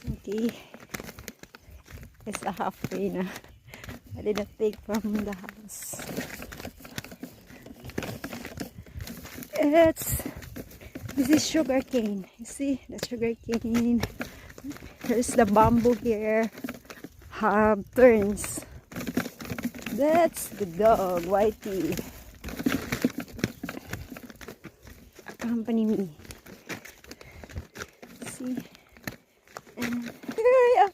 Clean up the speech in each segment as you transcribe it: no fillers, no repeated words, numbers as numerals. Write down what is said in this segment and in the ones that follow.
Okay. It's a halfway na. I did not take from the house. This is sugar cane. You see the sugar cane. There's the bamboo here. Have turns. That's the dog, Whitey. Accompany me. See? And here I am.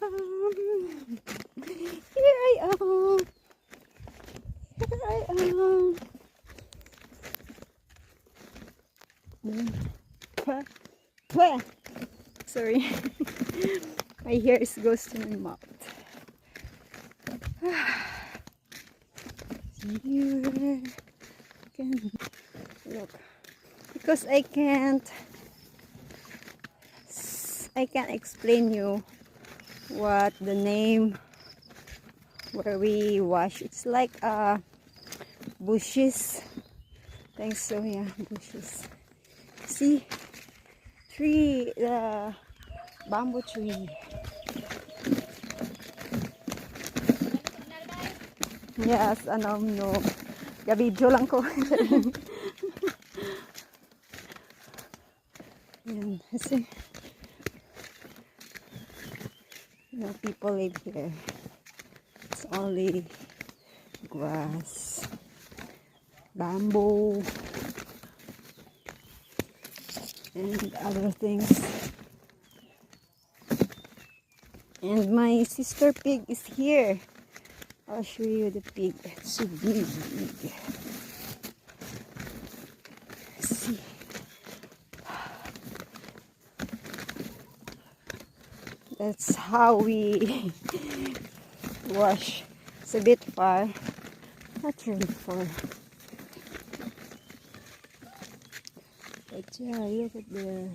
Here I am. Here I am. Sorry. My hair goes to my mouth. Here can look, because I can't explain you what the name where we wash. It's like bushes. Thanks. So yeah, bushes. See, tree, the bamboo tree. Yes, no. Gabidyo lang ko. Yan, see. No people live here. It's only grass, bamboo, and other things. And my sister pig is here. I'll show you the pig. It's so big. See. That's how we wash. It's a bit far. Not really far. But yeah, look at there.